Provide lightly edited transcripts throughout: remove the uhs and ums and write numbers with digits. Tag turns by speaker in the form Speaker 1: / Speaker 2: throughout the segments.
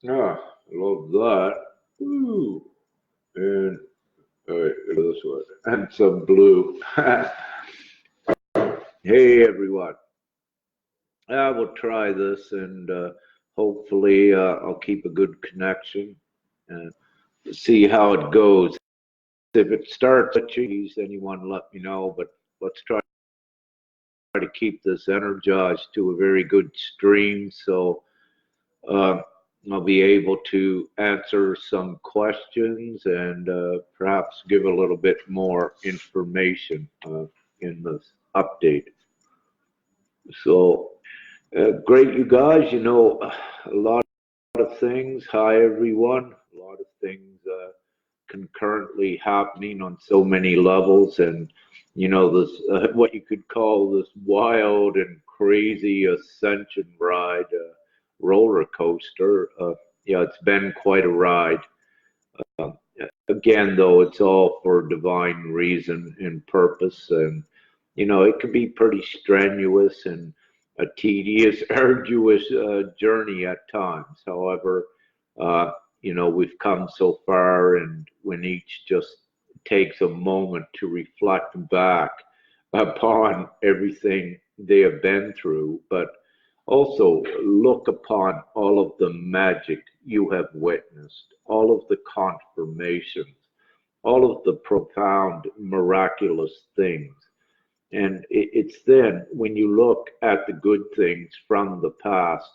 Speaker 1: Ah, I love that. Ooh. And all right, this one. And some blue. Hey everyone. I will try this and hopefully I'll keep a good connection and see how it goes. If it starts at cheese, anyone let me know, but let's try to keep this energized to a very good stream so uh, I'll be able to answer some questions and perhaps give a little bit more information in this update. So great, you guys. A lot of things. Hi, everyone. A lot of things concurrently happening on so many levels, and this what you could call this wild and crazy ascension ride, roller coaster. Yeah, it's been quite a ride. Uh, Again, though, it's all for divine reason and purpose, and it can be pretty strenuous and a tedious, arduous journey at times. However, uh, we've come so far, and when each just takes a moment to reflect back upon everything they have been through, but also look upon all of the magic you have witnessed, all of the confirmations, all of the profound, miraculous things. And it's then when you look at the good things from the past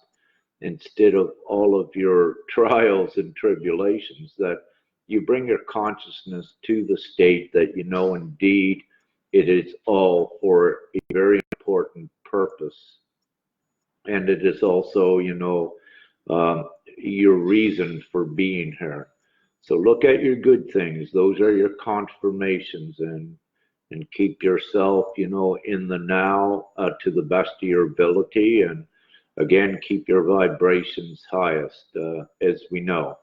Speaker 1: instead of all of your trials and tribulations that you bring your consciousness to the state that indeed it is all for a very important purpose. And it is also, your reason for being here. So look at your good things. Those are your confirmations, and keep yourself, in the now to the best of your ability. And again, keep your vibrations highest, as we know.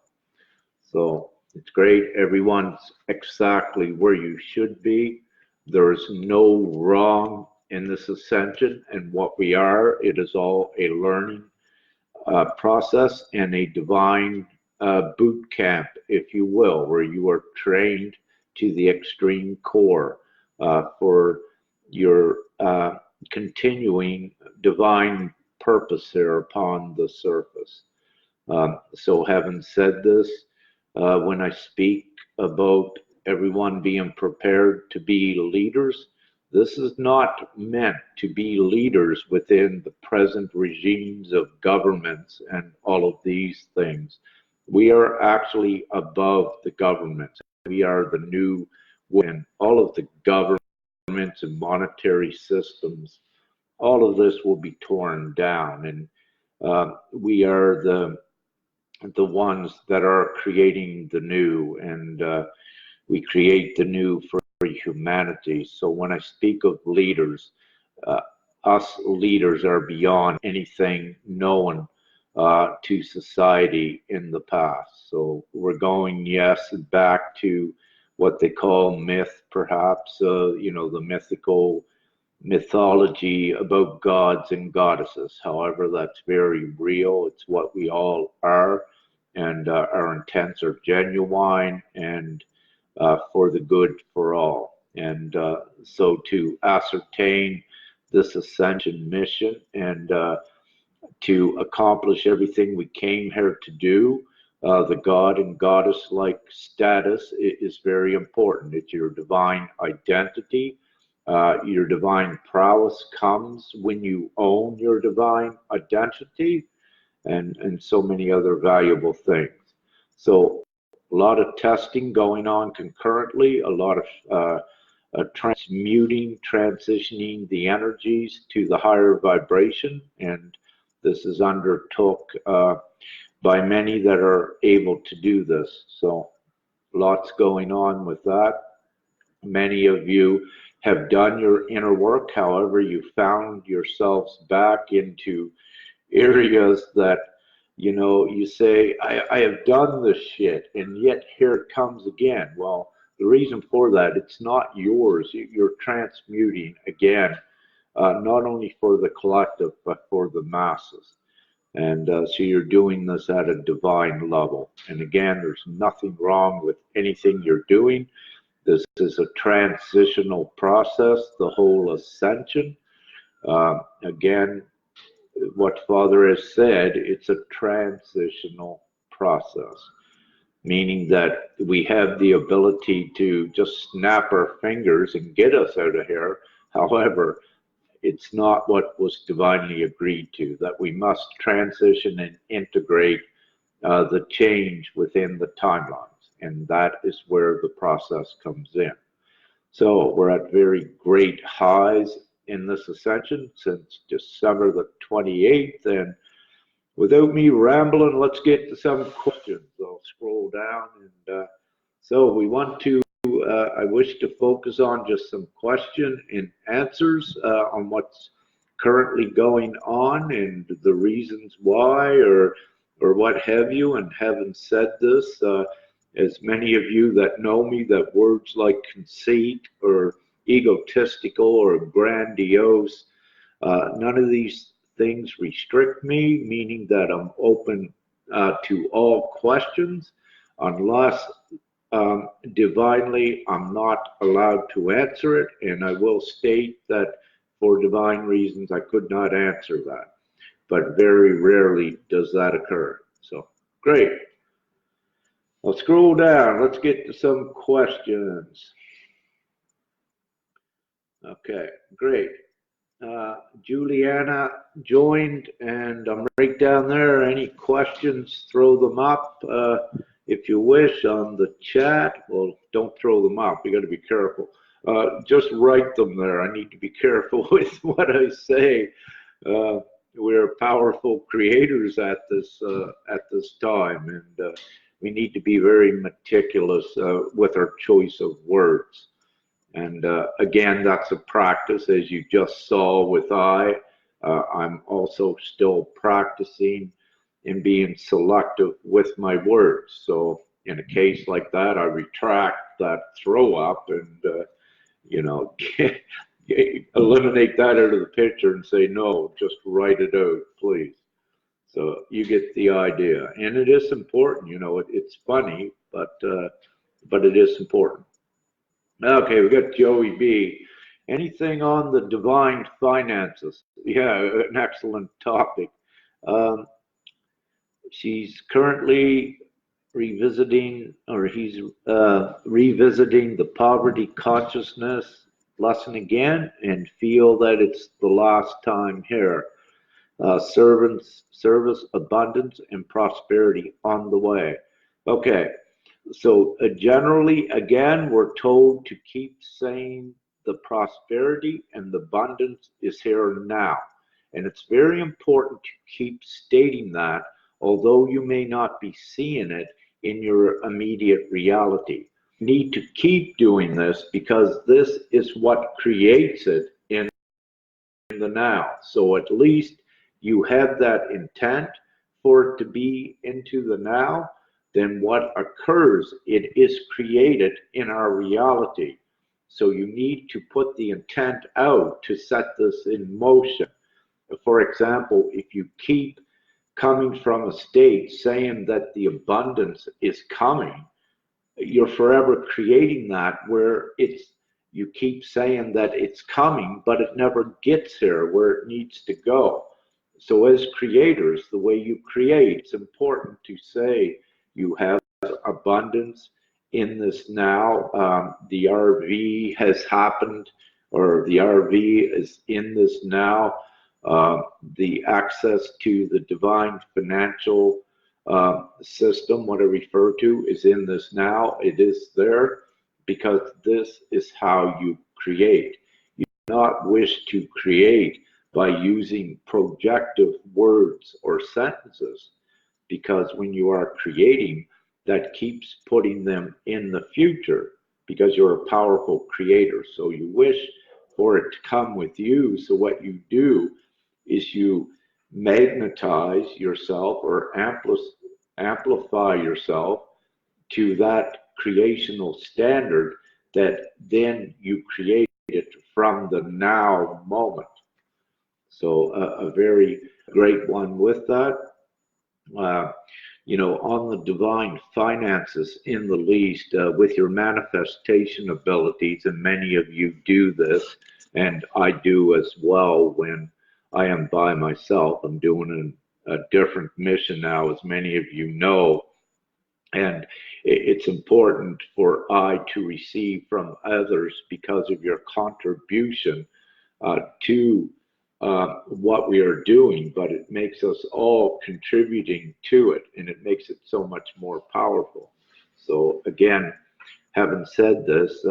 Speaker 1: So it's great. Everyone's exactly where you should be. There's no wrong in this ascension and what we are. It is all a learning process and a divine boot camp, if you will, where you are trained to the extreme core for your continuing divine purpose here upon the surface. So, having said this, when I speak about everyone being prepared to be leaders, this is not meant to be leaders within the present regimes of governments and all of these things. We are actually above the governments. We are the new, when all of the governments and monetary systems, all of this will be torn down. And we are the ones that are creating the new, and we create the new for humanity. So when I speak of leaders, uh, us leaders are beyond anything known to society in the past. So we're going, yes, back to what they call myth, perhaps, the mythology about gods and goddesses. However, that's very real. It's what we all are, and our intents are genuine and for the good for all. And so to ascertain this ascension mission and to accomplish everything we came here to do, the God and Goddess like status is very important. It's your divine identity. Your divine prowess comes when you own your divine identity, and so many other valuable things. So a lot of testing going on concurrently, a lot of transmuting, transitioning the energies to the higher vibration, and this is undertook by many that are able to do this. So lots going on with that. Many of you have done your inner work. However, you found yourselves back into areas that you say, I have done this shit, and yet here it comes again. Well, the reason for that, it's not yours. You're transmuting again, not only for the collective, but for the masses. And so you're doing this at a divine level. And again, there's nothing wrong with anything you're doing. This is a transitional process, the whole ascension. Again, what Father has said, it's a transitional process, meaning that we have the ability to just snap our fingers and get us out of here. However, it's not what was divinely agreed to, that we must transition and integrate the change within the timelines. And that is where the process comes in. So we're at very great highs in this ascension since December the 28th. And without me rambling, let's get to some questions. I'll scroll down. And so we want to, I wish to focus on just some question and answers on what's currently going on and the reasons why, or what have you. And having said this, as many of you that know me, that words like conceit or egotistical or grandiose, none of these things restrict me, meaning that I'm open to all questions, unless divinely I'm not allowed to answer it. And I will state that for divine reasons I could not answer that, but very rarely does that occur. So great. Let's scroll down. Let's get to some questions. Okay, great. Juliana joined, and I'm right down there. Any questions, throw them up if you wish on the chat. Well, don't throw them up. You got to be careful. Just write them there. I need to be careful with what I say. We're powerful creators at this time, and we need to be very meticulous with our choice of words. And again, that's a practice, as you just saw with I'm also still practicing in being selective with my words. So in a case like that, I retract that throw up and, eliminate that out of the picture and say, no, just write it out, please. So you get the idea. And it is important, it's funny, but it is important. Okay, we got Joey B. Anything on the divine finances? Yeah, an excellent topic. She's currently revisiting, or he's revisiting the poverty consciousness lesson again, and feel that it's the last time here. Service, abundance, and prosperity on the way. Okay. So generally, again, we're told to keep saying the prosperity and the abundance is here now. And it's very important to keep stating that, although you may not be seeing it in your immediate reality. You need to keep doing this because this is what creates it in the now. So at least you have that intent for it to be into the now. Then what occurs, it is created in our reality. So you need to put the intent out to set this in motion. For example, if you keep coming from a state saying that the abundance is coming, you're forever creating that where you keep saying that it's coming, but it never gets here where it needs to go. So as creators, the way you create, it's important to say, you have abundance in this now. The RV has happened, or the RV is in this now. The access to the divine financial system, what I refer to, is in this now. It is there because this is how you create. You do not wish to create by using projective words or sentences, because when you are creating, that keeps putting them in the future because you're a powerful creator. So you wish for it to come with you. So what you do is you magnetize yourself or amplify yourself to that creational standard that then you create it from the now moment. So a very great one with that. Uh, on the divine finances in the least, with your manifestation abilities, and many of you do this, and I do as well when I am by myself. I'm doing a different mission now, as many of you know, and it's important for I to receive from others because of your contribution to what we are doing, but it makes us all contributing to it, and it makes it so much more powerful. So again, having said this,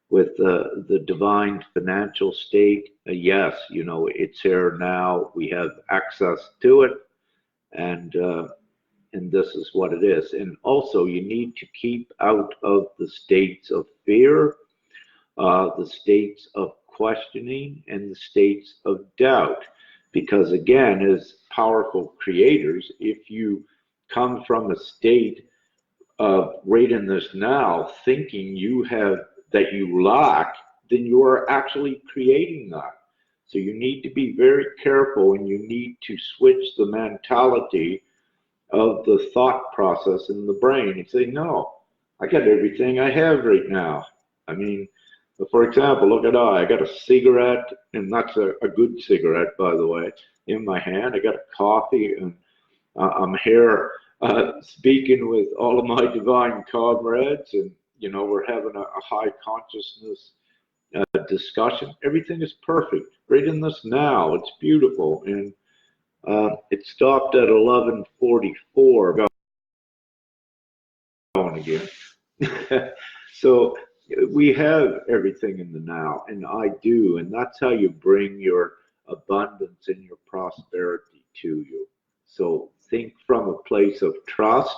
Speaker 1: with the divine financial state, yes, it's here now. We have access to it, and this is what it is. And also, you need to keep out of the states of fear, the states of questioning, and the states of doubt. Because again, as powerful creators, if you come from a state of right in this now, thinking you have that you lack, then you are actually creating that. So you need to be very careful, and you need to switch the mentality of the thought process in the brain and say, no, I got everything I have right now. I mean, for example, look at I got a cigarette, and that's a good cigarette, by the way, in my hand. I got a coffee, and I'm here speaking with all of my divine comrades, and we're having a high consciousness discussion. Everything is perfect right in this now. It's beautiful, and it stopped at 11:44. Going again. So we have everything in the now, and I do, and that's how you bring your abundance and your prosperity to you. So think from a place of trust,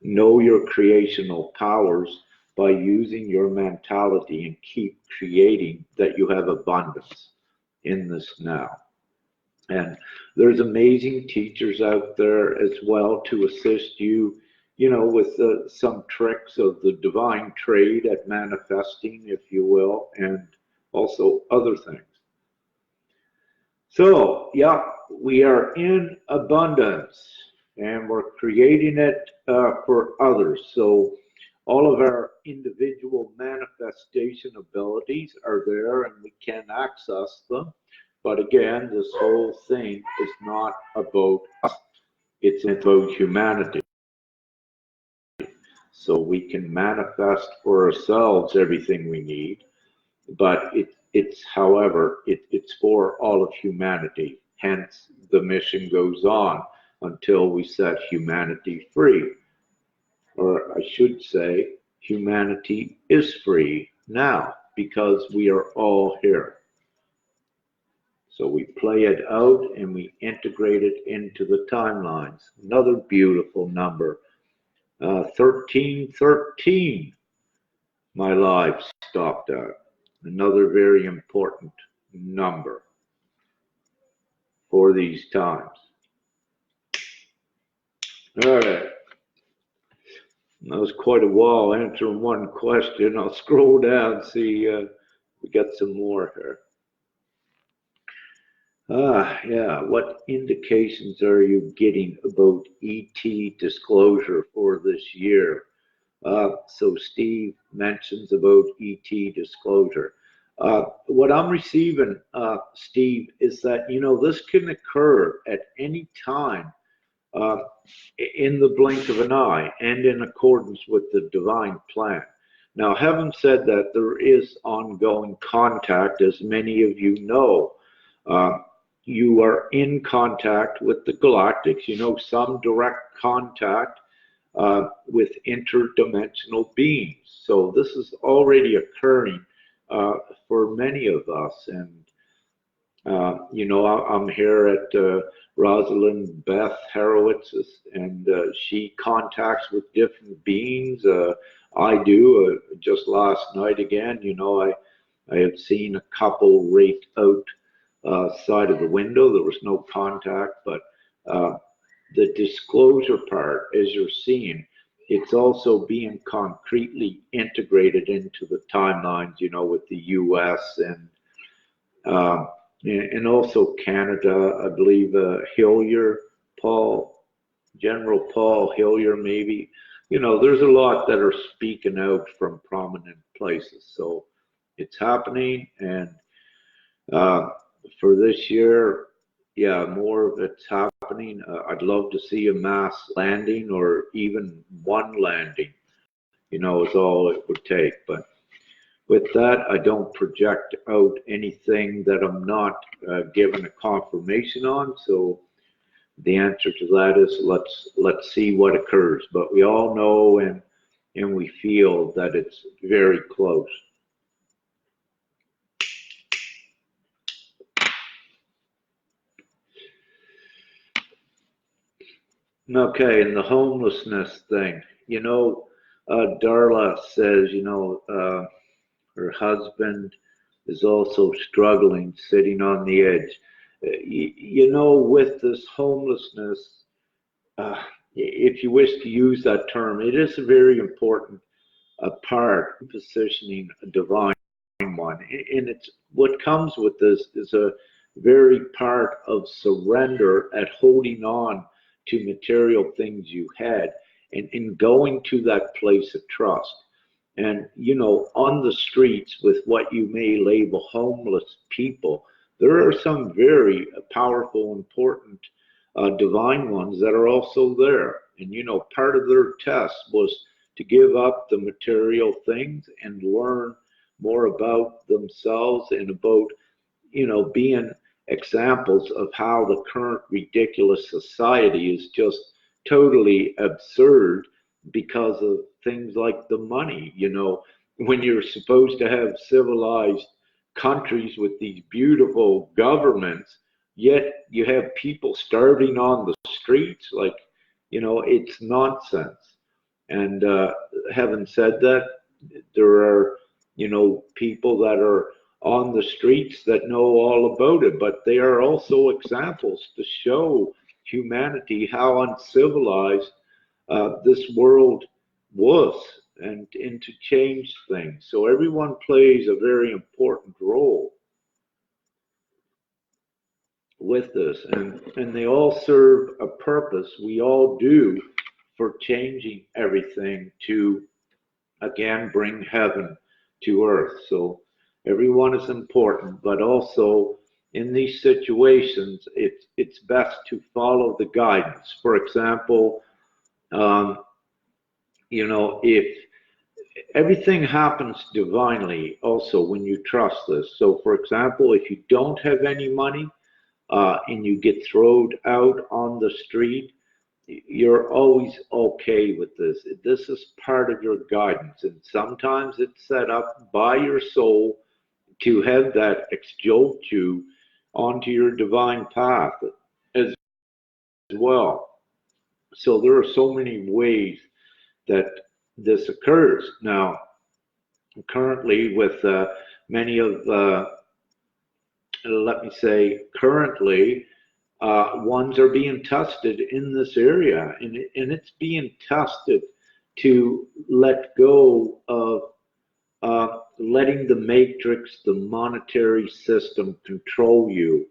Speaker 1: know your creational powers by using your mentality, and keep creating that you have abundance in this now. And there's amazing teachers out there as well to assist you, with some tricks of the divine trade at manifesting, if you will, and also other things. So, yeah, we are in abundance, and we're creating it for others. So all of our individual manifestation abilities are there, and we can access them. But again, this whole thing is not about us, it's about humanity. So we can manifest for ourselves everything we need, but it's for all of humanity. Hence, the mission goes on until we set humanity free. Or I should say, humanity is free now because we are all here. So we play it out and we integrate it into the timelines. Another beautiful number, 1313, my life stopped at. Another very important number for these times. All right. That was quite a while answering one question. I'll scroll down, see we got some more here. Yeah. What indications are you getting about ET disclosure for this year? So Steve mentions about ET disclosure. What I'm receiving, Steve, is that, this can occur at any time uh, in the blink of an eye and in accordance with the divine plan. Now, having said that, there is ongoing contact, as many of you know. Uh, you are in contact with the galactics, some direct contact with interdimensional beings. So this is already occurring for many of us. And, I'm here at Rosalind Beth Horowitz's, and she contacts with different beings. I do. Just last night again, I had seen a couple right out side of the window. There was no contact, but the disclosure part, as you're seeing, it's also being concretely integrated into the timelines, with the U.S. and and also Canada, I believe, Hillier, Paul, General Paul Hillier, maybe. There's a lot that are speaking out from prominent places. So it's happening, and uh, for this year, yeah, more of it's happening. I'd love to see a mass landing or even one landing, is all it would take. But with that, I don't project out anything that I'm not given a confirmation on. So the answer to that is let's see what occurs. But we all know and we feel that it's very close. Okay, and the homelessness thing. Darla says, her husband is also struggling, sitting on the edge. With this homelessness, if you wish to use that term, it is a very important part positioning a divine one. And it's what comes with this is a very part of surrender at holding on to material things you had and in going to that place of trust. And, on the streets with what you may label homeless people, there are some very powerful, important, divine ones that are also there. And, part of their test was to give up the material things and learn more about themselves and about, being examples of how the current ridiculous society is just totally absurd because of things like the money. When you're supposed to have civilized countries with these beautiful governments, yet you have people starving on the streets. Like, it's nonsense. And having said that, there are, people that are on the streets that know all about it, but they are also examples to show humanity how uncivilized this world was and to change things. So everyone plays a very important role with this, and they all serve a purpose. We all do for changing everything to again bring heaven to earth. So everyone is important, but also in these situations, it's best to follow the guidance. For example, um, if everything happens divinely, also when you trust this. So, for example, if you don't have any money and you get thrown out on the street, you're always okay with this. This is part of your guidance, and sometimes it's set up by your soul to have that jolt you onto your divine path as well. So there are so many ways that this occurs. Now, currently, with many of, let me say, currently, ones are being tested in this area, and it's being tested to let go of letting the matrix, the monetary system, control you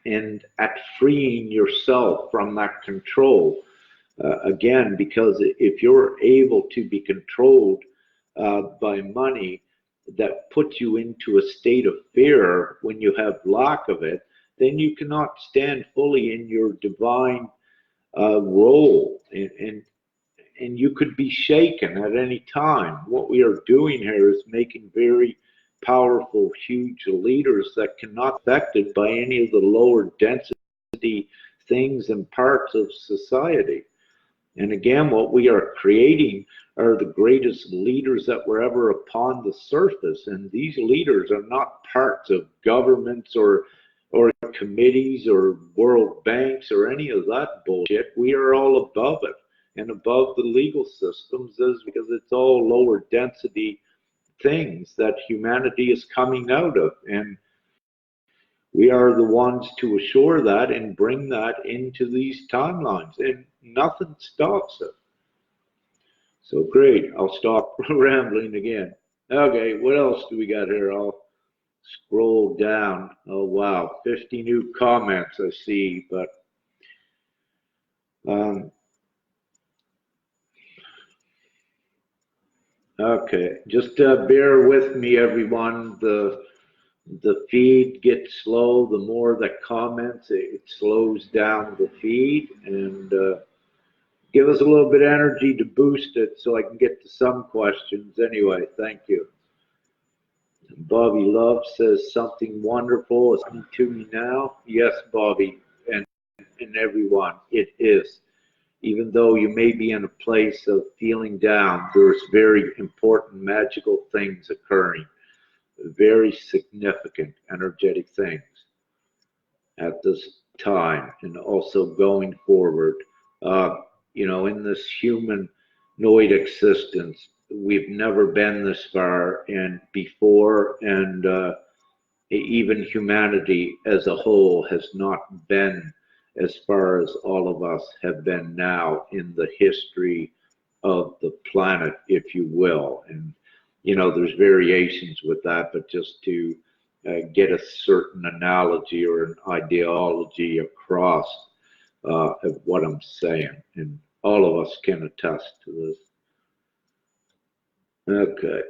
Speaker 1: and at freeing yourself from that control. Again, because if you're able to be controlled by money that puts you into a state of fear when you have lack of it, then you cannot stand fully in your divine role, and you could be shaken at any time. What we are doing here is making very powerful, huge leaders that cannot be affected by any of the lower density things and parts of society. And again, what we are creating are the greatest leaders that were ever upon the surface. And these leaders are not parts of governments or committees or world banks or any of that bullshit. We are all above it and above the legal systems because it's all lower density things that humanity is coming out of. And we are the ones to assure that and bring that into these timelines, and nothing stops it. So great. I'll stop rambling again. Okay, what else do we got here? scroll down. Oh wow, 50 new comments I see, but okay, just bear with me, everyone. The feed gets slow. The more that comments, it slows down the feed, and give us a little bit of energy to boost it so I can get to some questions. Anyway, thank you. Bobby Love says something wonderful is happening to me now. Yes, Bobby, and everyone, it is. Even though you may be in a place of feeling down, there's very important magical things occurring, very significant energetic things at this time, and also going forward. Uh, in this humanoid existence, we've never been this far, and before, and even humanity as a whole has not been as far as all of us have been now in the history of the planet, if you will. And, there's variations with that, but just to get a certain analogy or an ideology across of what I'm saying. And all of us can attest to this. Okay.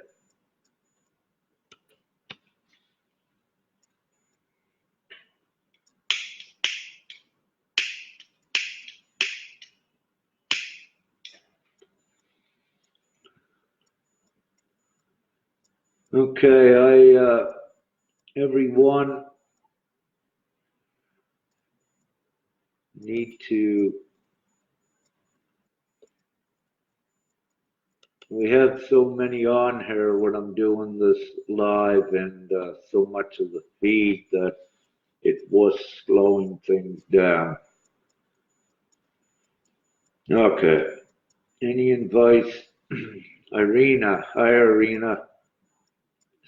Speaker 1: Okay, everyone need to, we have so many on here when I'm doing this live, and so much of the feed that it was slowing things down. Okay, any advice? Irina, hi Irina,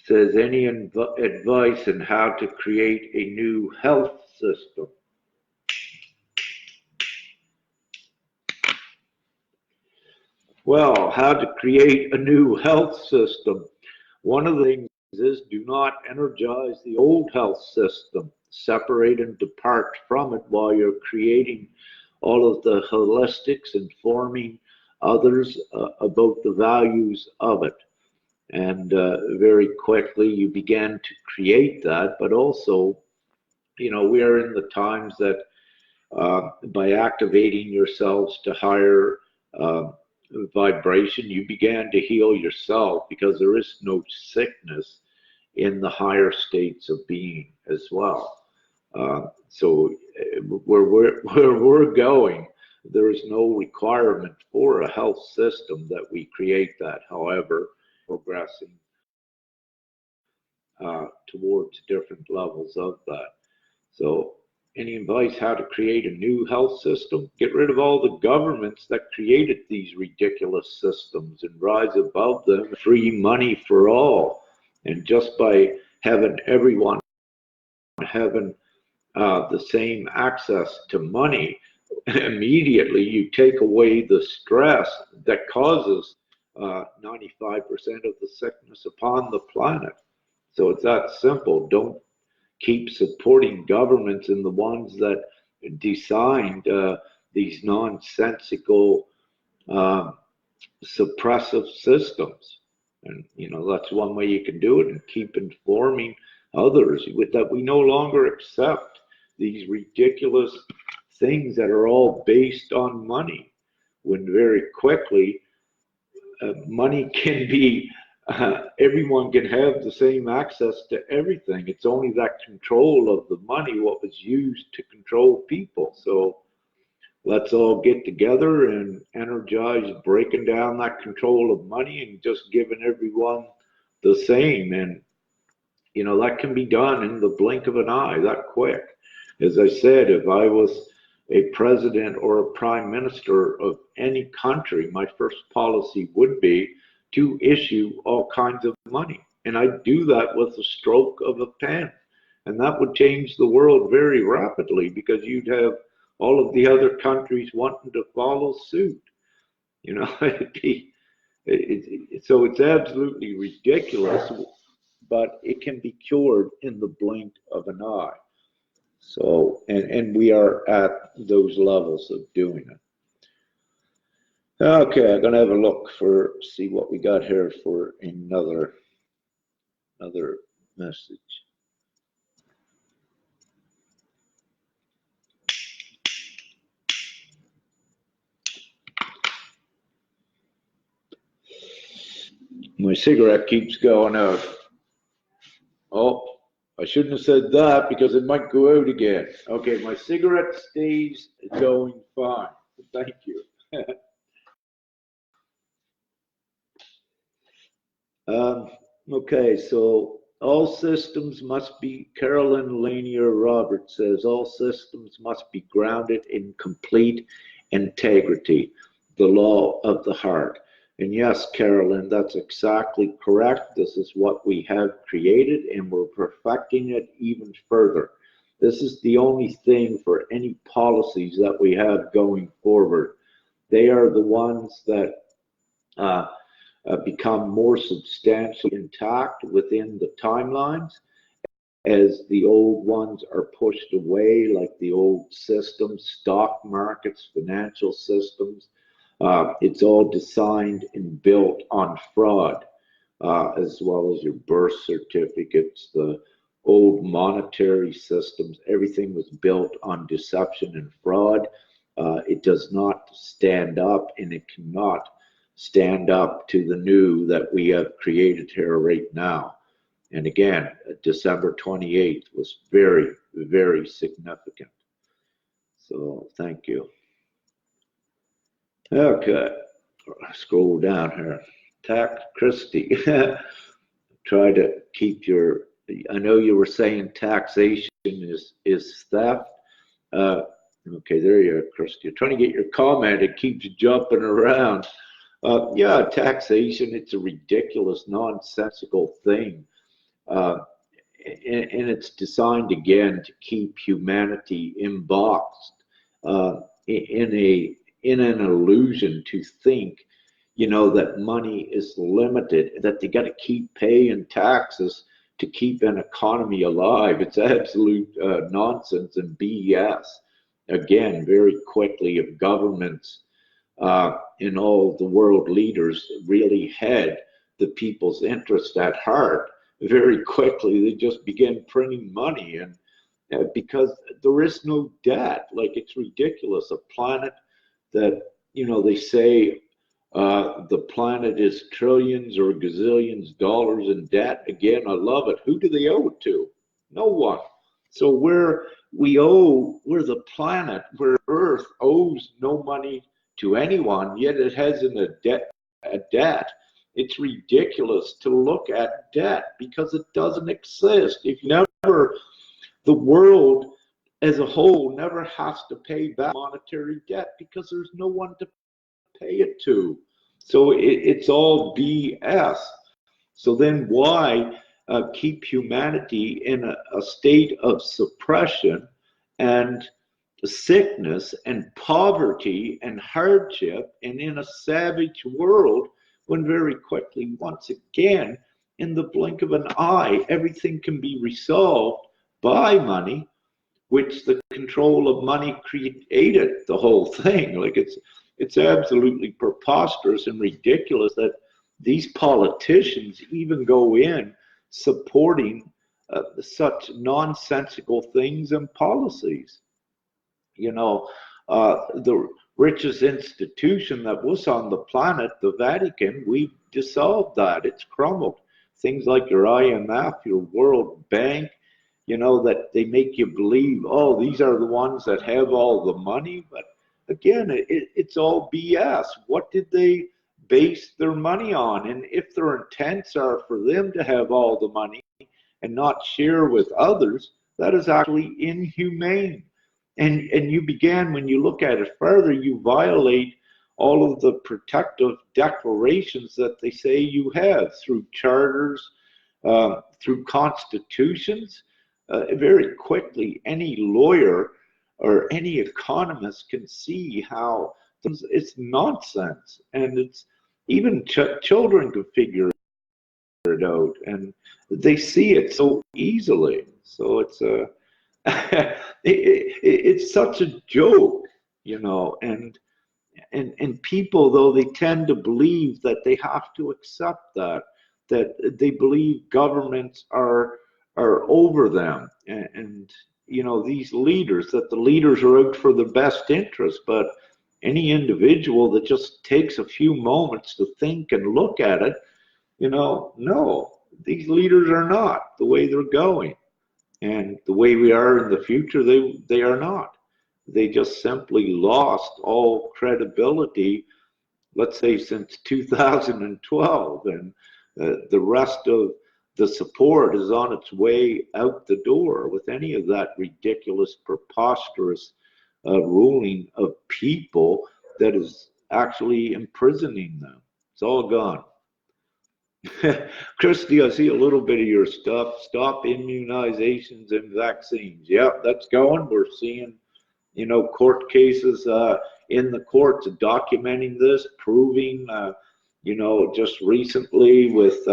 Speaker 1: says any advice on how to create a new health system? Well, how to create a new health system. One of the things is do not energize the old health system. Separate and depart from it while you're creating all of the holistics, informing others about the values of it. And very quickly you began to create that, but also, we are in the times that by activating yourselves to higher vibration, you began to heal yourself, because there is no sickness in the higher states of being as well. So where we're going, there is no requirement for a health system that we create that. However, progressing towards different levels of that. So any advice how to create a new health system? Get rid of all the governments that created these ridiculous systems and rise above them. Free money for all. And just by having everyone having the same access to money, immediately you take away the stress that causes 95% of the sickness upon the planet. So it's that simple. Don't keep supporting governments and the ones that designed these nonsensical suppressive systems. And that's one way you can do it, and keep informing others with that we no longer accept these ridiculous things that are all based on money, when very quickly money can be everyone can have the same access to everything. It's only that control of the money, what was used to control people. So let's all get together and energize breaking down that control of money and just giving everyone the same. And that can be done in the blink of an eye, that quick. As I said, if I was a president or a prime minister of any country, my first policy would be to issue all kinds of money. And I'd do that with the stroke of a pen. And that would change the world very rapidly, because you'd have all of the other countries wanting to follow suit. It'd be, so it's absolutely ridiculous but it can be cured in the blink of an eye. So, and we are at those levels of doing it. Okay, I'm gonna have a look for, see what we got here for another message. My cigarette keeps going out. Oh, I shouldn't have said that because it might go out again. Okay, my cigarette stays going fine. Thank you. Okay, so all systems must be, Carolyn Lanier Roberts says, all systems must be grounded in complete integrity, the law of the heart. And yes, Carolyn, that's exactly correct. This is what we have created, and we're perfecting it even further. This is the only thing for any policies that we have going forward. They are the ones that become more substantially intact within the timelines as the old ones are pushed away, like the old systems, stock markets, financial systems. It's all designed and built on fraud, as well as your birth certificates, the old monetary systems. Everything was built on deception and fraud. It does not stand up, and it cannot stand up to the new that we have created here right now. And again, December 28th was very, very significant. So thank you. Okay, scroll down here. Tax Christie. Try to keep your, I know you were saying taxation is theft. Okay, there you are, Christie. You're trying to get your comment. It keeps jumping around. Yeah, taxation, it's a ridiculous, nonsensical thing. And it's designed, again, to keep humanity emboxed in an illusion to think, you know, that money is limited, that they got to keep paying taxes to keep an economy alive. It's absolute nonsense and BS. Again, very quickly, if governments and all the world leaders really had the people's interest at heart, very quickly they just began printing money, and because there is no debt. Like, it's ridiculous. A planet that, you know, they say the planet is trillions or gazillions dollars in debt. Again, I love it. Who do they owe it to? No one. So we're the planet where Earth owes no money to anyone, yet it has a debt. It's ridiculous to look at debt because it doesn't exist. If never, the world as a whole never has to pay back monetary debt because there's no one to pay it to. So it's all BS. So then why keep humanity in a state of suppression and sickness and poverty and hardship, and in a savage world, when very quickly, once again, in the blink of an eye, everything can be resolved by money, which the control of money created the whole thing. Like, it's absolutely preposterous and ridiculous that these politicians even go in supporting such nonsensical things and policies. You know, the richest institution that was on the planet, the Vatican, we've dissolved that. It's crumbled. Things like your IMF, your World Bank, you know, that they make you believe, oh, these are the ones that have all the money. But again, it's all BS. What did they base their money on? And if their intents are for them to have all the money and not share with others, that is actually inhumane. And you began, when you look at it further, you violate all of the protective declarations that they say you have through charters, through constitutions. Very quickly, any lawyer or any economist can see how it's nonsense. And it's even children can figure figure it out, and they see it so easily. So it's it's such a joke, you know, and people, though, they tend to believe that they have to accept that they believe governments are over them, and you know, these leaders, that the leaders are out for the best interest. But any individual that just takes a few moments to think and look at it, you know, no, these leaders are not the way they're going, and the way we are in the future, they are not. They just simply lost all credibility, let's say since 2012, and the rest of the support is on its way out the door with any of that ridiculous, preposterous ruling of people that is actually imprisoning them. It's all gone. Christy, I see a little bit of your stuff. Stop immunizations and vaccines. Yeah, that's going. We're seeing, you know, court cases in the courts documenting this, proving, you know, just recently with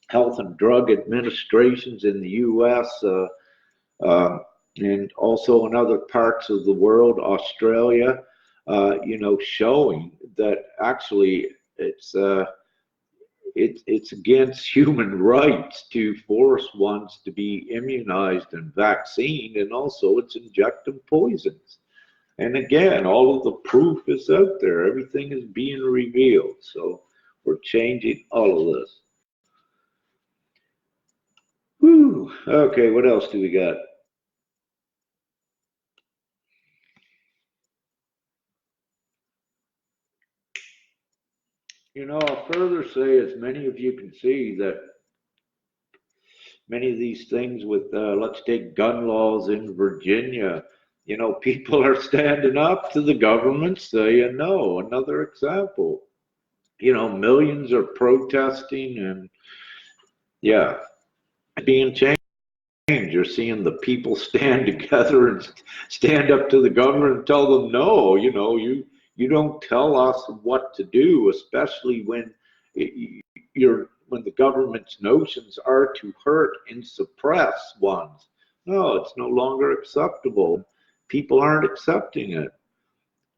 Speaker 1: health and drug administrations in the U.S. And also in other parts of the world, Australia, you know, showing that actually it's against human rights to force ones to be immunized and vaccinated, and also it's injecting poisons. And again, all of the proof is out there. Everything is being revealed. So we're changing all of this. Whew. Okay, what else do we got? You know, I'll further say, as many of you can see, that many of these things with, let's take gun laws in Virginia, you know, people are standing up to the government saying no. Another example, you know, millions are protesting, and yeah, being changed. You're seeing the people stand together and stand up to the government and tell them, no, you know, you don't tell us what to do, especially when when the government's notions are to hurt and suppress ones. No, it's no longer acceptable. People aren't accepting it.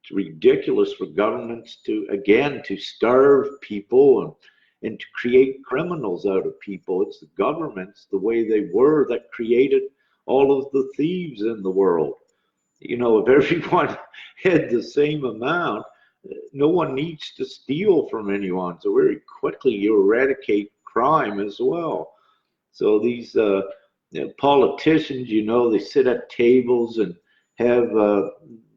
Speaker 1: It's ridiculous for governments to, again, to starve people and to create criminals out of people. It's the governments, the way they were, that created all of the thieves in the world. You know, if everyone had the same amount, no one needs to steal from anyone. So very quickly you eradicate crime as well. So these politicians, you know, they sit at tables and have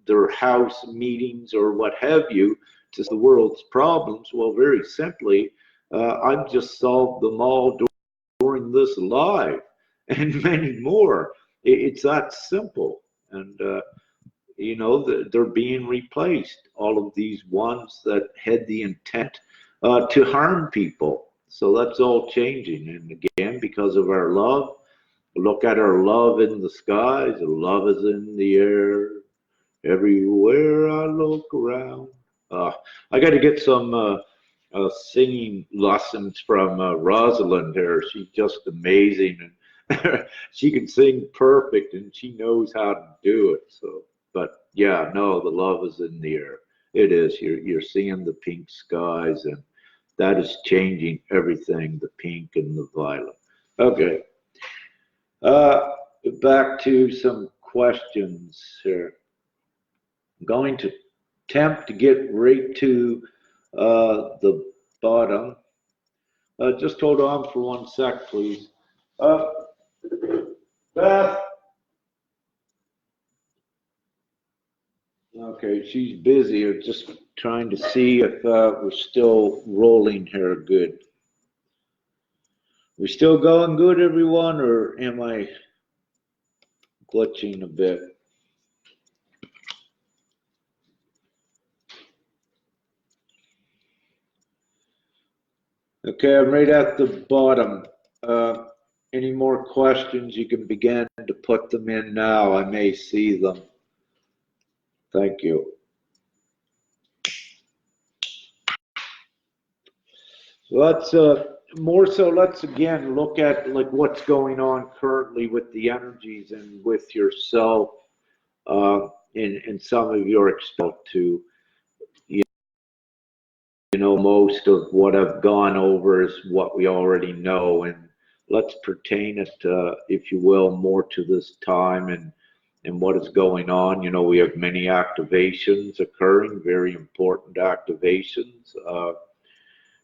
Speaker 1: their house meetings or what have you to the world's problems. Well, very simply, I've just solved them all during this live, and many more. It's that simple. And you know, they're being replaced, all of these ones that had the intent to harm people. So that's all changing. And again, because of our love, look at our love in the skies. Love is in the air. Everywhere I look around. I got to get some singing lessons from Rosalind here. She's just amazing. And she can sing perfect, and she knows how to do it. So, but yeah, no, the love is in the air. It is. You're seeing the pink skies, and that is changing everything, the pink and the violet. Okay. Back to some questions here. I'm going to attempt to get right to the bottom. Just hold on for 1 sec, please. Beth. Okay, she's busy. I'm just trying to see if we're still rolling here good. We still going good, everyone, or am I glitching a bit? Okay, I'm right at the bottom. Any more questions, you can begin to put them in now. I may see them. Thank you. So let's more so, let's again look at like what's going on currently with the energies and with yourself in some of your expel to most of what I've gone over is what we already know, and let's pertain it, if you will, more to this time and what is going on. We have many activations occurring, very important activations.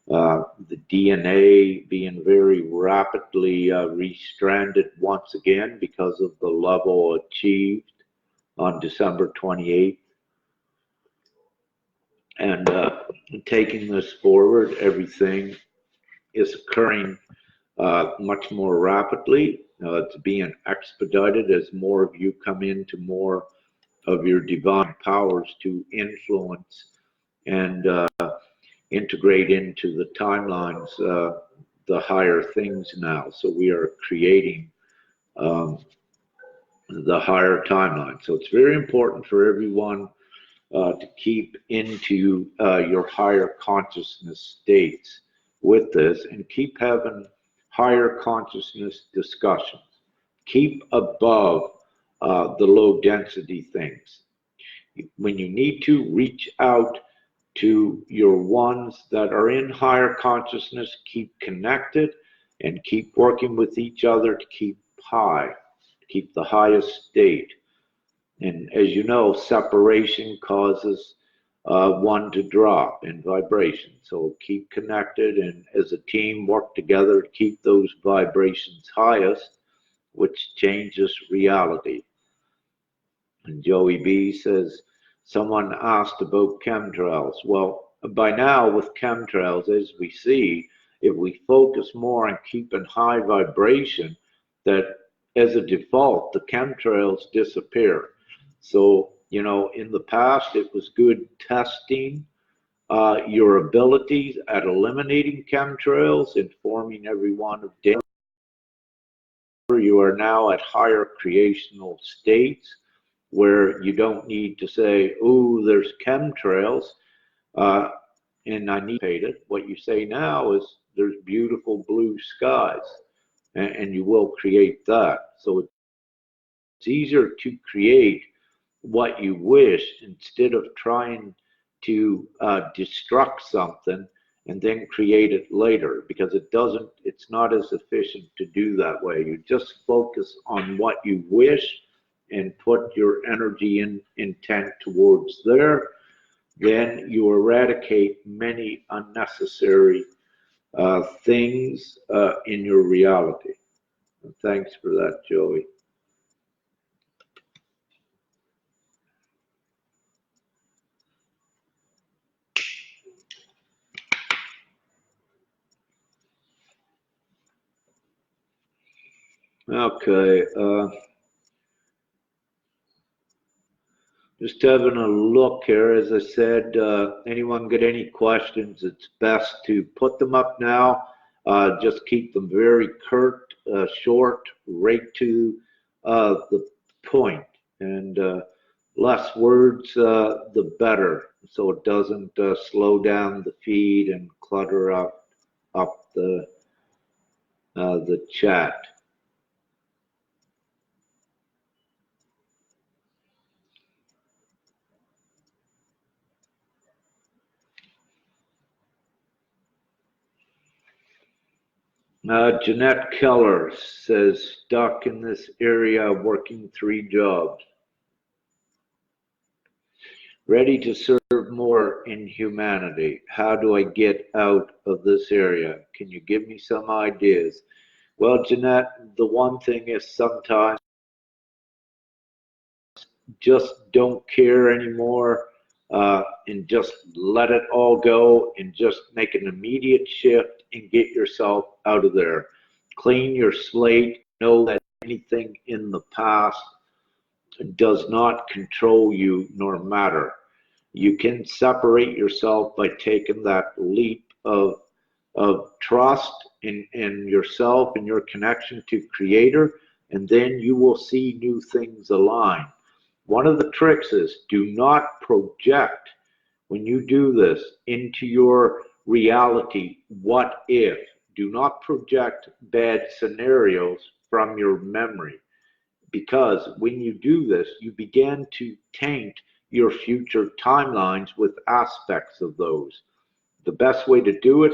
Speaker 1: The DNA being very rapidly restranded once again because of the level achieved on December 28th. And taking this forward, everything is occurring much more rapidly. It's being expedited as more of you come into more of your divine powers to influence and integrate into the timelines, the higher things now. So we are creating the higher timeline. So it's very important for everyone to keep into your higher consciousness states with this and keep having higher consciousness discussions. Keep above the low density things. When you need to, reach out to your ones that are in higher consciousness, keep connected and keep working with each other to keep high, keep the highest state. And as you know, separation causes one to drop in vibration. So keep connected and as a team work together to keep those vibrations highest, which changes reality. And Joey B says, someone asked about chemtrails. Well, by now with chemtrails, as we see, if we focus more on keeping high vibration, that as a default, the chemtrails disappear. So, in the past, it was good testing your abilities at eliminating chemtrails, informing everyone of danger. You are now at higher creational states where you don't need to say, oh, there's chemtrails, and I need it. What you say now is there's beautiful blue skies, and you will create that. So it's easier to create what you wish instead of trying to destruct something and then create it later, because it's not as efficient to do that way. You just focus on what you wish and put your energy and intent towards there. Then you eradicate many unnecessary things in your reality. And thanks for that, Joey. Okay, just having a look here. As I said, anyone got any questions, it's best to put them up now. Just keep them very curt, short, right to the point, and less words, the better, so it doesn't slow down the feed and clutter up the chat. Jeanette Keller says, stuck in this area, working 3 jobs. Ready to serve more in humanity. How do I get out of this area? Can you give me some ideas? Well, Jeanette, the one thing is sometimes just don't care anymore, and just let it all go and just make an immediate shift and get yourself out of there. Clean your slate. Know that anything in the past does not control you nor matter. You can separate yourself by taking that leap of trust in yourself and your connection to Creator, and then you will see new things align. One of the tricks is do not project, when you do this, into your reality, what if. Do not project bad scenarios from your memory, because when you do this, you begin to taint your future timelines with aspects of those. The best way to do it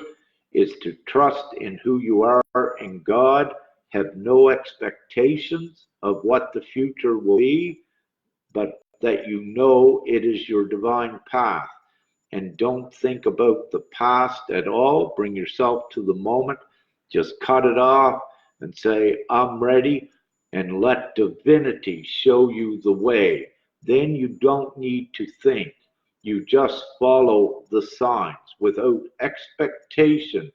Speaker 1: is to trust in who you are in God, have no expectations of what the future will be, but that you know it is your divine path. And don't think about the past at all. Bring yourself to the moment. Just cut it off and say, I'm ready, and let divinity show you the way. Then you don't need to think. You just follow the signs without expectation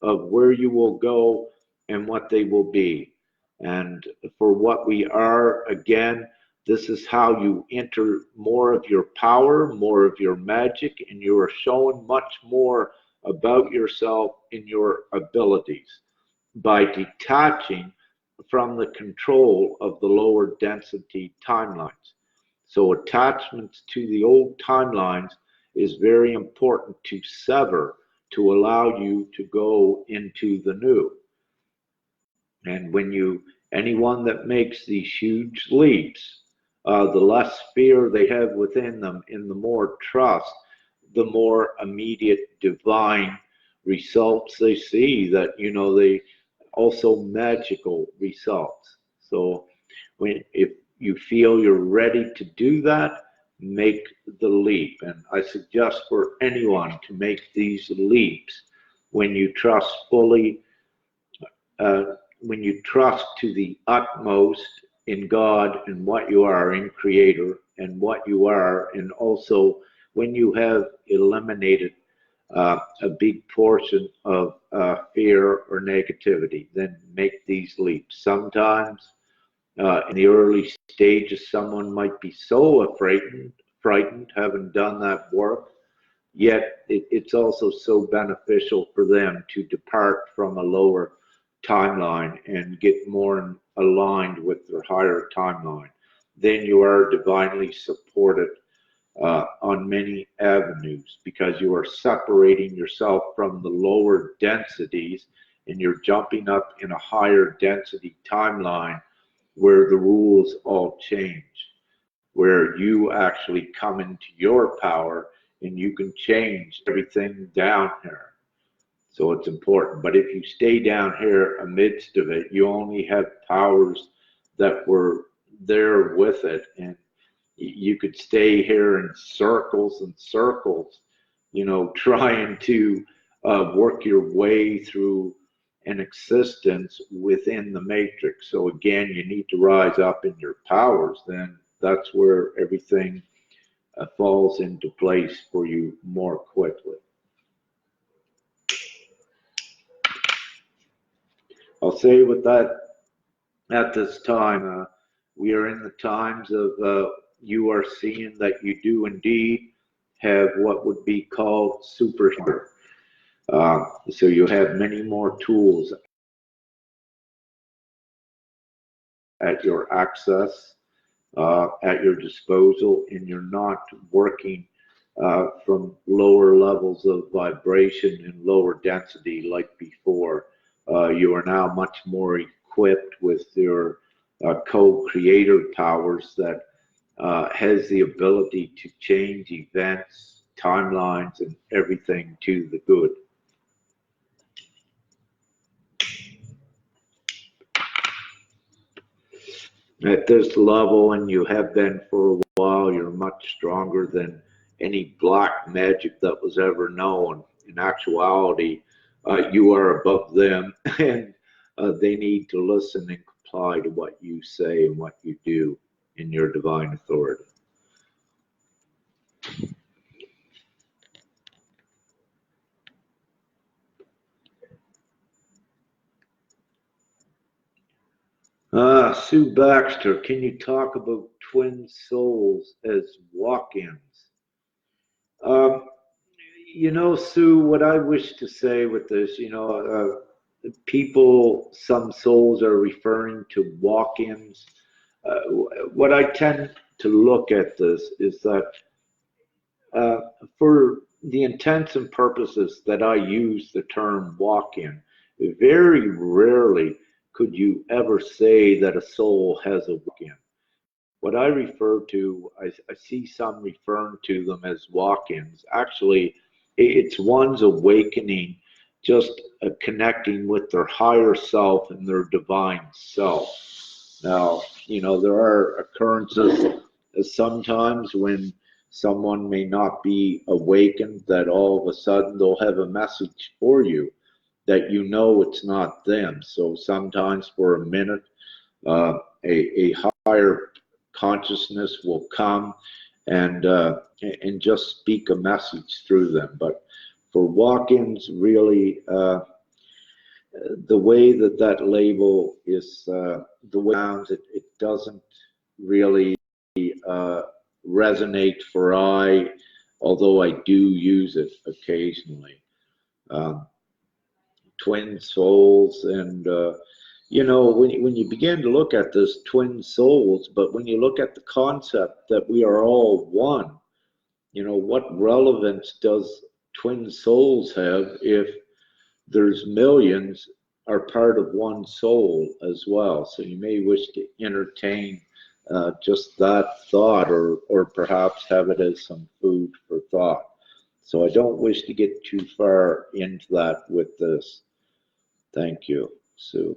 Speaker 1: of where you will go and what they will be. And for what we are, again, this is how you enter more of your power, more of your magic, and you are showing much more about yourself and your abilities by detaching from the control of the lower density timelines. So attachments to the old timelines is very important to sever to allow you to go into the new. And anyone that makes these huge leaps, the less fear they have within them and the more trust, the more immediate divine results they see, that, they also magical results. So if you feel you're ready to do that, make the leap. And I suggest for anyone to make these leaps when you trust fully, when you trust to the utmost in God and what you are in Creator and what you are, and also when you have eliminated a big portion of fear or negativity, then make these leaps. Sometimes in the early stages, someone might be so frightened, having done that work, yet it's also so beneficial for them to depart from a lower timeline and get more aligned with their higher timeline. Then you are divinely supported on many avenues, because you are separating yourself from the lower densities and you're jumping up in a higher density timeline where the rules all change, where you actually come into your power and you can change everything down here. So it's important. But if you stay down here amidst of it, you only have powers that were there with it, and you could stay here in circles and circles, trying to work your way through an existence within the matrix. So again, you need to rise up in your powers. Then that's where everything falls into place for you more quickly. I'll say with that, at this time, we are in the times of you are seeing that you do indeed have what would be called superhuman. So you have many more tools at your access, at your disposal, and you're not working from lower levels of vibration and lower density like before. You are now much more equipped with your co-creator powers that has the ability to change events, timelines, and everything to the good. At this level, and you have been for a while, you're much stronger than any black magic that was ever known. In actuality, you are above them, and they need to listen and comply to what you say and what you do in your divine authority. Sue Baxter, can you talk about twin souls as walk-ins? Um, Sue, what I wish to say with this, people, some souls are referring to walk-ins. What I tend to look at this is that for the intents and purposes that I use the term walk-in, Very rarely could you ever say that a soul has a walk-in. What I refer to, I see some referring to them as walk-ins. Actually, it's one's awakening, just connecting with their higher self and their divine self. Now, there are occurrences sometimes when someone may not be awakened, that all of a sudden they'll have a message for you that it's not them. So sometimes for a minute, a higher consciousness will come and just speak a message through them. But for walk-ins, really, the way that label is, the way it sounds, it doesn't really resonate for I, although I do use it occasionally. Twin souls, and when you begin to look at this, twin souls, but when you look at the concept that we are all one, what relevance does twin souls have if there's millions are part of one soul as well? So you may wish to entertain just that thought, or perhaps have it as some food for thought. So I don't wish to get too far into that with this. Thank you, Sue.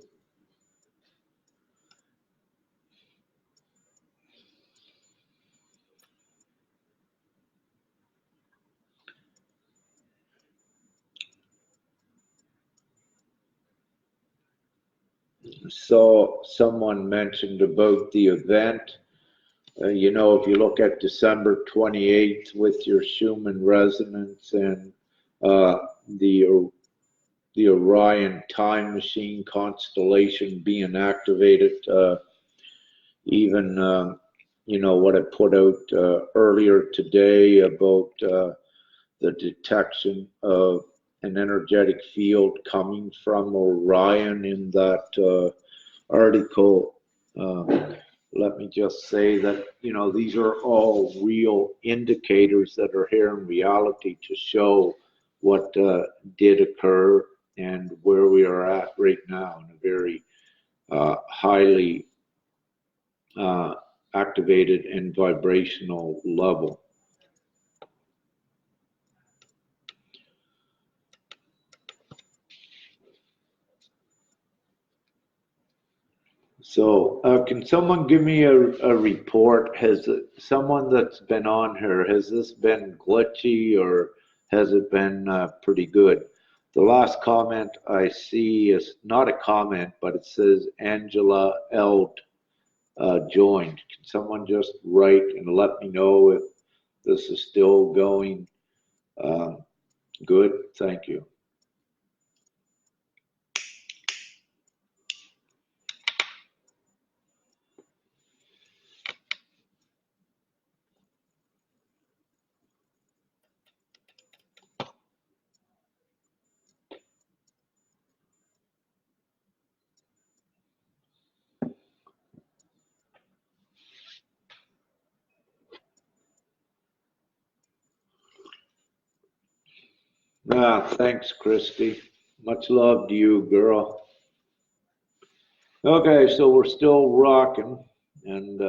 Speaker 1: So someone mentioned about the event. If you look at December 28th with your Schumann resonance and the Orion time machine constellation being activated, even what I put out earlier today about the detection of an energetic field coming from Orion in that article. Let me just say that, these are all real indicators that are here in reality to show what did occur and where we are at right now in a very highly activated and vibrational level. So can someone give me a report? Has someone that's been on here, has this been glitchy or has it been pretty good? The last comment I see is not a comment, but it says Angela Eld joined. Can someone just write and let me know if this is still going good? Thank you. Thanks, Christy. Much love to you, girl. Okay, so we're still rocking, and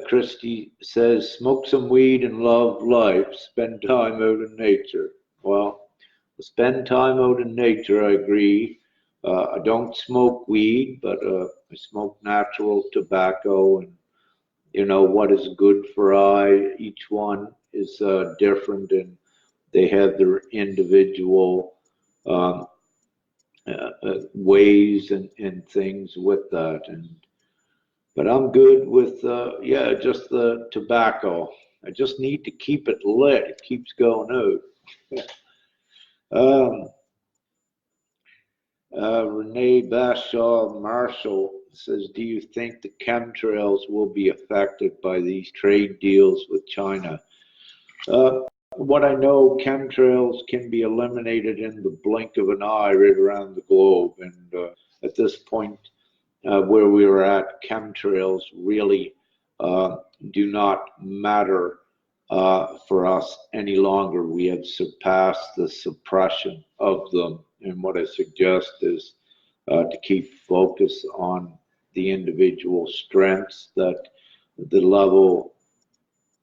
Speaker 1: Christy says, smoke some weed and love life. Spend time out in nature. Well, spend time out in nature, I agree. I don't smoke weed, but I smoke natural tobacco, and what is good for I. Each one is different, and they have their individual ways and things with that. But I'm good with just the tobacco. I just need to keep it lit. It keeps going out. Renee Bashaw Marshall says, do you think the chemtrails will be affected by these trade deals with China? What I know, chemtrails can be eliminated in the blink of an eye right around the globe. And at this point, where we are at, chemtrails really do not matter for us any longer. We have surpassed the suppression of them And what I suggest is to keep focus on the individual strengths, that the level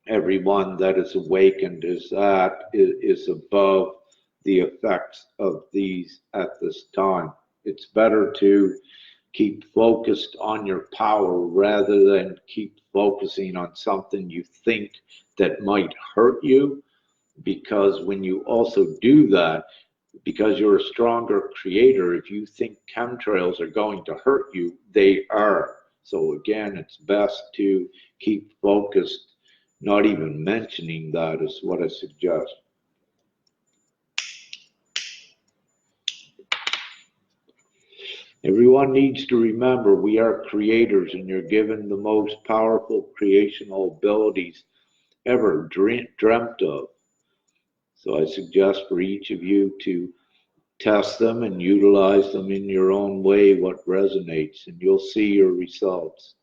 Speaker 1: everyone that is awakened is at is above the effects of these at this time. It's better to keep focused on your power rather than keep focusing on something you think that might hurt you, because when you also do that, because you're a stronger creator, if you think chemtrails are going to hurt you, they are. So again, it's best to keep focused. Not even mentioning that is what I suggest. Everyone needs to remember we are creators, and you're given the most powerful creational abilities ever dreamt of. So I suggest for each of you to test them and utilize them in your own way, what resonates, and you'll see your results.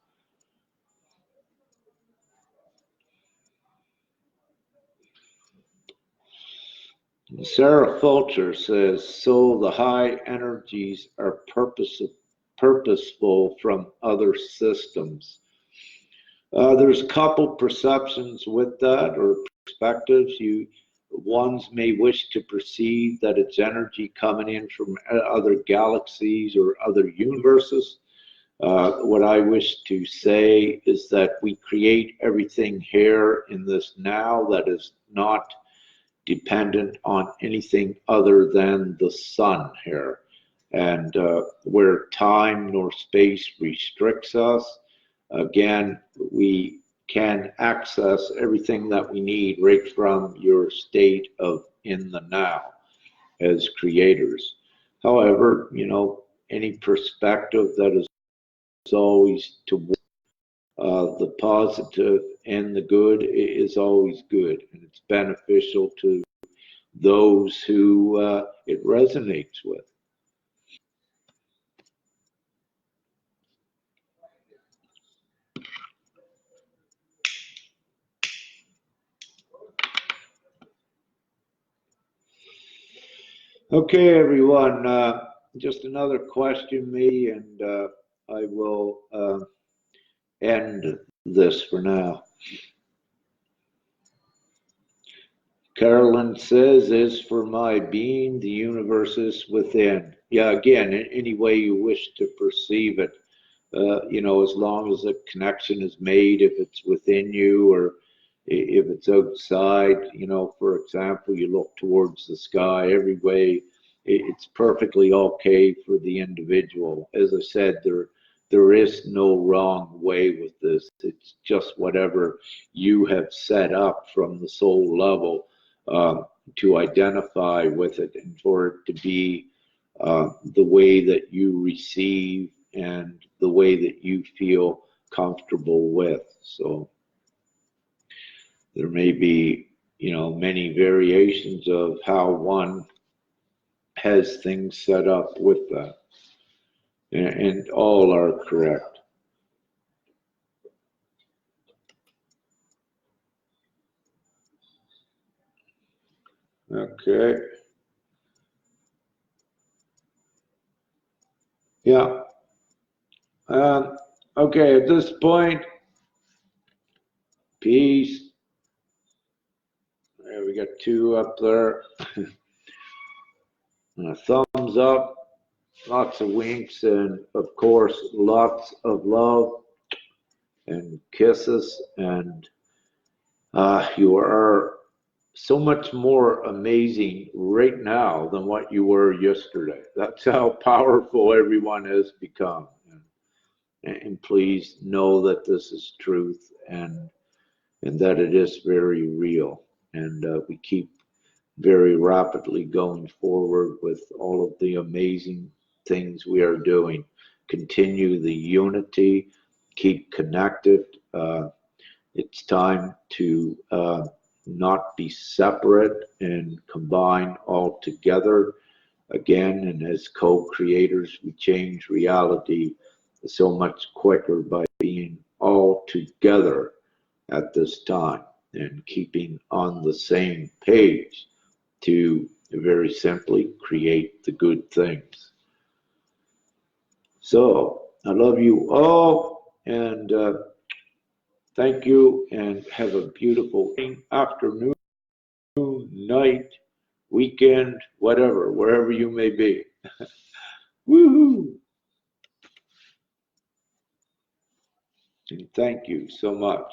Speaker 1: Sarah Fulcher says, so the high energies are purposeful from other systems. There's a couple perceptions with that, or perspectives. Ones may wish to perceive that it's energy coming in from other galaxies or other universes. What I wish to say is that we create everything here in this now that is not dependent on anything other than the sun here. And where time nor space restricts us, again, we can access everything that we need right from your state of in the now as creators. However, any perspective that is always towards the positive and the good is always good, and it's beneficial to those who it resonates with. Okay, everyone, just another question maybe, and I will end this for now. Carolyn says, is for my being, the universe is within. Yeah, again, any way you wish to perceive it, as long as a connection is made, if it's within you or if it's outside, for example, you look towards the sky, every way, it's perfectly okay for the individual. As I said, there is no wrong way with this. It's just whatever you have set up from the soul level to identify with it, and for it to be the way that you receive and the way that you feel comfortable with. So there may be, many variations of how one has things set up with that, and all are correct. Okay. Yeah. Okay, at this point, peace. Yeah, we got 2 up there. Thumbs up, lots of winks, and of course, lots of love and kisses. And you are so much more amazing right now than what you were yesterday. That's how powerful everyone has become. And please know that this is truth, and that it is very real. And we keep very rapidly going forward with all of the amazing things we are doing. Continue the unity, keep connected. It's time to not be separate and combine all together again. And as co-creators, we change reality so much quicker by being all together at this time and keeping on the same page to Very simply, create the good things. So I love you all, and thank you, and have a beautiful afternoon, night, weekend, whatever, wherever you may be. Woohoo! And thank you so much.